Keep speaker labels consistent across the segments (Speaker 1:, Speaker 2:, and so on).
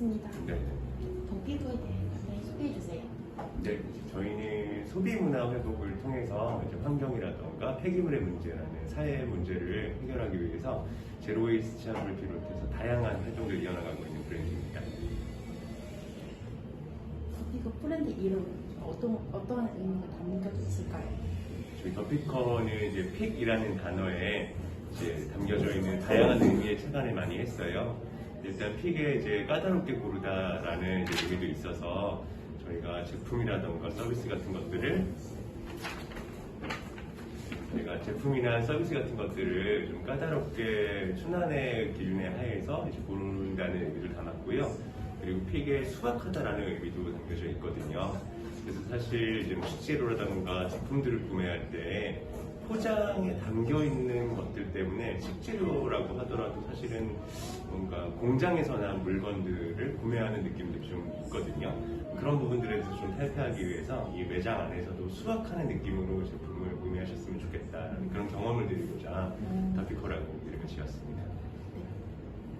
Speaker 1: 반갑습니다.
Speaker 2: 네.
Speaker 1: 더피커에 대해 간단히 소개해 주세요.
Speaker 2: 네, 저희는 소비 문화 회복을 통해서 이제 환경이라던가 폐기물의 문제라는 사회 문제를 해결하기 위해서 제로웨이스트 샵을 비롯해서 다양한 활동을 이어나가고 있는 브랜드입니다.
Speaker 1: 더피커 브랜드 이름 어떠한 의미가 담겨 있을까요?
Speaker 2: 저희 더피커는 이제 픽이라는 단어에 이제 담겨져 있는 다양한 의미의 체감을 많이 했어요. 일단 픽에 이제 까다롭게 고르다라는 이제 의미도 있어서 저희가 제품이라던가 서비스 같은 것들을 좀 까다롭게 순환의 기준에 하에서 이제 고른다는 의미를 담았고요. 그리고 픽에 수확하다라는 의미도 담겨져 있거든요. 그래서 사실 이제 식재료라던가 제품들을 구매할 때 포장에 담겨 있는 것들 때문에 식재료라고 하더라도 사실은 뭔가 공장에서 난 물건들을 구매하는 느낌도 좀 있거든요. 그런 부분들에 대해서 좀 탈피하기 위해서 이 매장 안에서도 수확하는 느낌으로 제품을 구매하셨으면 좋겠다는 그런 경험을 드리고자 더피커라고 이름을 지었습니다.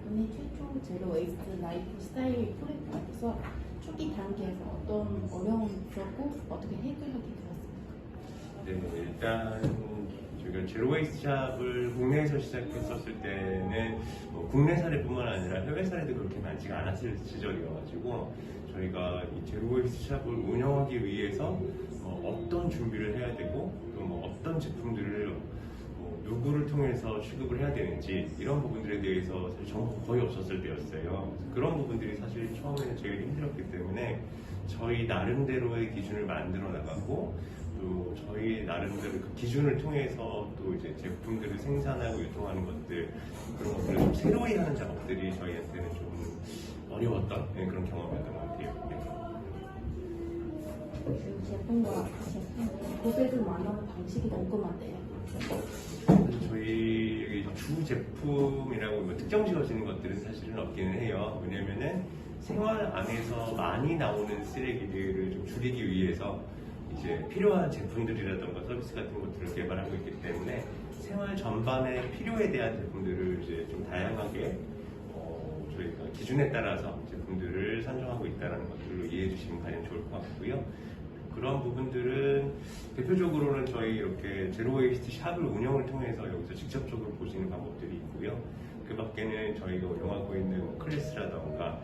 Speaker 1: 국내 최초 제로 웨이스트 라이프 스타일 프로젝트에서 초기 단계에서 어떤 어려움이 있었고 어떻게 해결하게 되었습니까?
Speaker 2: 네, 일단 저희가 제로웨이스트 샵을 국내에서 시작했었을 때는 뭐 국내 사례뿐만 아니라 해외 사례도 그렇게 많지가 않았을 시절이어가지고 저희가 이 제로웨이스트 샵을 운영하기 위해서 어떤 준비를 해야 되고 또 뭐 어떤 제품들을 누구를 통해서 취급을 해야 되는지 이런 부분들에 대해서 사실 정보가 거의 없었을 때였어요. 그런 부분들이 사실 처음에는 제일 힘들었기 때문에 저희 나름대로의 기준을 만들어 나가고 또 저희 나름대로 그 기준을 통해서 또 이제 제품들을 생산하고 유통하는 것들 그런 것들을 좀 새로이 하는 작업들이 저희한테는 좀 어려웠던 그런 경험이었던 것 같아요.
Speaker 1: 그 제품과 제품 고객을 만나는 방식이 궁금한데요.
Speaker 2: 저희 주 제품이라고 뭐 특정 지어지는 것들은 사실은 없기는 해요. 왜냐면은 생활 안에서 많이 나오는 쓰레기들을 좀 줄이기 위해서 이제 필요한 제품들이라던가 서비스 같은 것들을 개발하고 있기 때문에 생활 전반의 필요에 대한 제품들을 이제 좀 다양하게 저희가 기준에 따라서 제품들을 선정하고 있다는 것들로 이해해 주시면 가장 좋을 것 같고요. 그런 부분들은 대표적으로는 저희 이렇게 제로웨이스트 샵을 운영을 통해서 여기서 직접적으로 보시는 방법들이 있고요. 그 밖에는 저희가 운영하고 있는 클래스라던가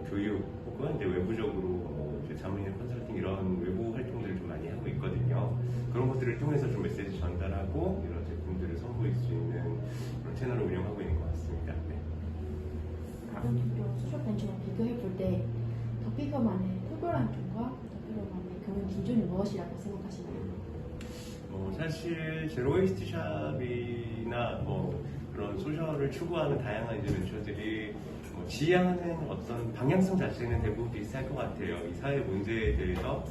Speaker 2: 교육 혹은 이제 외부적으로 이제 자문이나 컨설팅 이런 외부 활동들을 좀 많이 하고 있거든요. 그런 것들을 통해서 좀 메시지 전달하고 이런 제품들을 선보일 수 있는 그런 채널을 운영하고 있는 것 같습니다. 네.
Speaker 1: 다른 기업 소셜 벤처와 비교해 볼 때 더피커만의 특별한 점과 더피커만의 경영 기준이 무엇이라고 생각하시나요?
Speaker 2: 사실 제로웨이스트 샵이나 그런 소셜을 추구하는 다양한 이제 벤처들이 지향하는 어떤 방향성 자체는 대부분 비슷할 것 같아요. 이 사회 문제에 대해서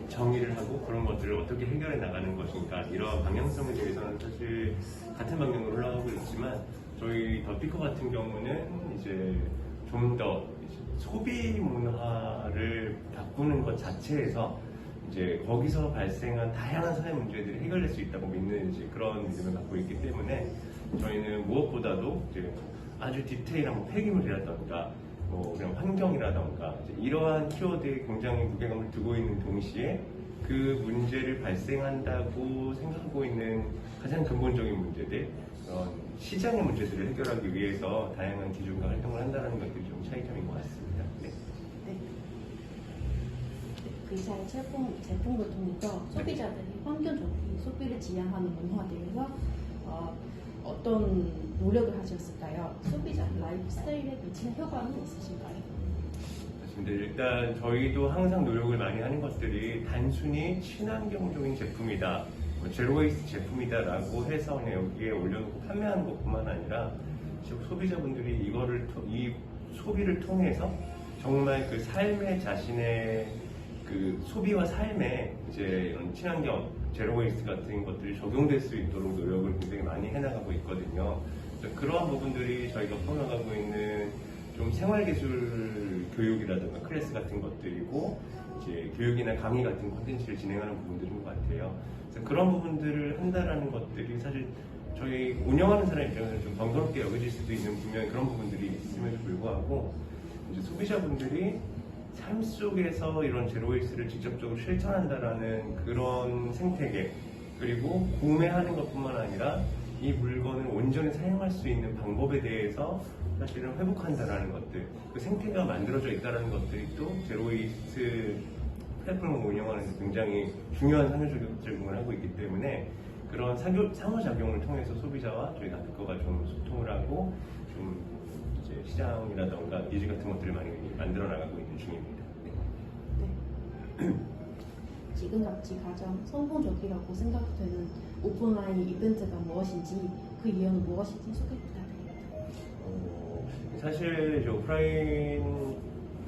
Speaker 2: 정의를 하고 그런 것들을 어떻게 해결해 나가는 것인가 이런 방향성에 대해서는 사실 같은 방향으로 올라가고 있지만 저희 더피커 같은 경우는 이제 좀 더 소비 문화를 바꾸는 것 자체에서 이제 거기서 발생한 다양한 사회 문제들이 해결될 수 있다고 믿는 이제 그런 믿음을 갖고 있기 때문에 저희는 무엇보다도 이제 아주 디테일한 폐기물이라던가 그냥 환경이라던가 이러한 키워드에 굉장히 무게감을 두고 있는 동시에 그 문제를 발생한다고 생각하고 있는 가장 근본적인 문제들 그런 시장의 문제들을 해결하기 위해서 다양한 기준과 활동을 한다는 것들이 좀 차이점인 것 같습니다. 네.
Speaker 1: 그 이사의 제품을 통해서 소비자들이 환경적인 소비를 지향하는 문화들에서 어떤 노력을 하셨을까요? 소비자 라이프 스타일에 미치는 효과는 있으신가요?
Speaker 2: 근데 일단 저희도 항상 노력을 많이 하는 것들이 단순히 친환경적인 제품이다, 제로웨이스트 제품이다라고 해서 그냥 여기에 올려놓고 판매하는 것뿐만 아니라 소비자분들이 이 소비를 통해서 정말 그 삶의 자신의 그 소비와 삶에 이제 이런 친환경, 제로웨이스트 같은 것들이 적용될 수 있도록 노력을 굉장히 많이 해나가고 있거든요. 그러한 부분들이 저희가 풀어나가고 있는 좀 생활기술 교육이라든가 클래스 같은 것들이고 이제 교육이나 강의 같은 콘텐츠를 진행하는 부분들인 것 같아요. 그래서 그런 부분들을 한다라는 것들이 사실 저희 운영하는 사람 입장에서는 좀 번거롭게 여겨질 수도 있는 분명히 그런 부분들이 있음에도 불구하고 이제 소비자분들이 삶 속에서 이런 제로웨이스를 직접적으로 실천한다라는 그런 생태계, 그리고 구매하는 것뿐만 아니라 이 물건을 온전히 사용할 수 있는 방법에 대해서 사실은 회복한다라는 것들, 그 생태계가 만들어져 있다는 것들이 또 제로웨이스트 플랫폼을 운영하는 데 굉장히 중요한 상호작용을 하고 있기 때문에 그런 상호작용을 통해서 소비자와 저희 나피커가 좀 소통을 하고 좀 이제 시장이라던가 니즈 같은 것들을 많이 만들어 나가고 있는 중입니다.
Speaker 1: 네. 지금같이 가장 성공적이라고 생각되는 오프라인 이벤트가 무엇인지 그 이유는 무엇인지 소개 부탁드립니다.
Speaker 2: 사실 이제 오프라인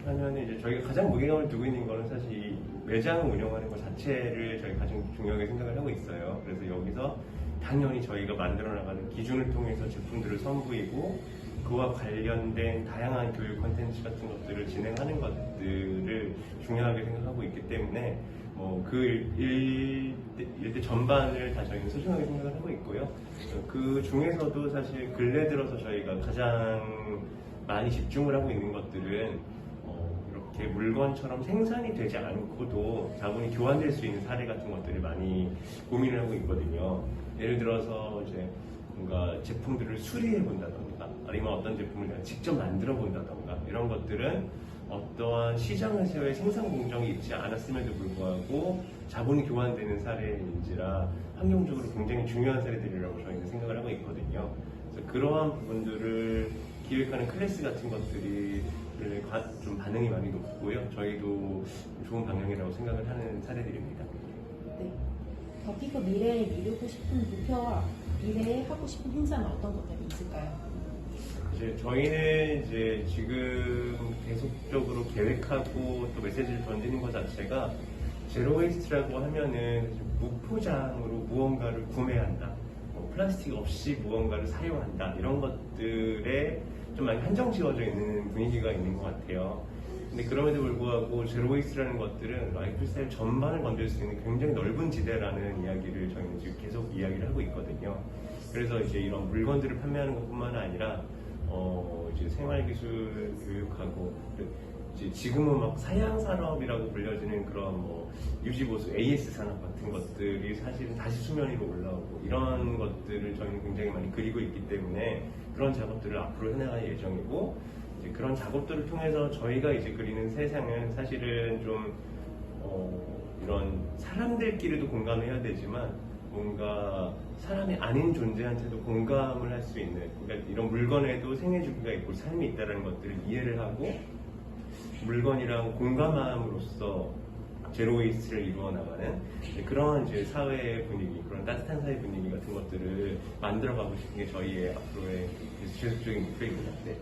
Speaker 2: 하면 이제 저희가 가장 무게감을 두고 있는 거는 사실 이 매장을 운영하는 것 자체를 저희 가장 중요하게 생각을 하고 있어요. 그래서 여기서 당연히 저희가 만들어 나가는 기준을 통해서 제품들을 선보이고 그와 관련된 다양한 교육 콘텐츠 같은 것들을 진행하는 것들을 중요하게 생각하고 있기 때문에 그 일대 전반을 다 저희는 소중하게 생각을 하고 있고요. 그 중에서도 사실 근래 들어서 저희가 가장 많이 집중을 하고 있는 것들은 이렇게 물건처럼 생산이 되지 않고도 자본이 교환될 수 있는 사례 같은 것들을 많이 고민을 하고 있거든요. 예를 들어서 이제 뭔가 제품들을 수리해 본다던가 아니면 어떤 제품을 내가 직접 만들어 본다던가 이런 것들은 어떠한 시장에서의 생산 공정이 있지 않았음에도 불구하고 자본이 교환되는 사례인지라 환경적으로 굉장히 중요한 사례들이라고 저희는 생각을 하고 있거든요. 그래서 그러한 부분들을 기획하는 클래스 같은 것들이 좀 반응이 많이 높고요. 저희도 좋은 방향이라고 생각을 하는 사례들입니다.
Speaker 1: 네. 더피커 미래에 이루고 싶은 목표와 미래에 하고 싶은 행사는 어떤 것들이 있을까요?
Speaker 2: 이제 저희는 이제 지금 계속적으로 계획하고 또 메시지를 던지는 것 자체가 제로 웨이스트라고 하면은 무포장으로 무언가를 구매한다, 플라스틱 없이 무언가를 사용한다 이런 것들에 좀 많이 한정 지어져 있는 분위기가 있는 것 같아요. 근데 그럼에도 불구하고 제로 웨이스트라는 것들은 라이프 스타일 전반을 건들 수 있는 굉장히 넓은 지대라는 이야기를 저희는 지금 계속 이야기를 하고 있거든요. 그래서 이제 이런 물건들을 판매하는 것뿐만 아니라 이제 생활기술 교육하고 이제 지금은 막 사양 산업이라고 불려지는 그런 유지보수 AS 산업 같은 것들이 사실은 다시 수면 위로 올라오고 이런 것들을 저희는 굉장히 많이 그리고 있기 때문에 그런 작업들을 앞으로 해나갈 예정이고 이제 그런 작업들을 통해서 저희가 이제 그리는 세상은 사실은 좀 이런 사람들끼리도 공감해야 되지만 뭔가 사람이 아닌 존재한테도 공감을 할 수 있는, 그러니까 이런 물건에도 생애 주기가 있고 삶이 있다는 것들을 이해를 하고 물건이랑 공감함으로써 제로웨이스트를 이루어 나가는 그런 이제 사회 분위기, 그런 따뜻한 사회 분위기 같은 것들을 만들어가고 싶은 게 저희의 앞으로의 지속적인 목표입니다. 네.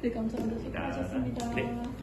Speaker 1: 네, 감사합니다. 수고하셨습니다.
Speaker 2: 네.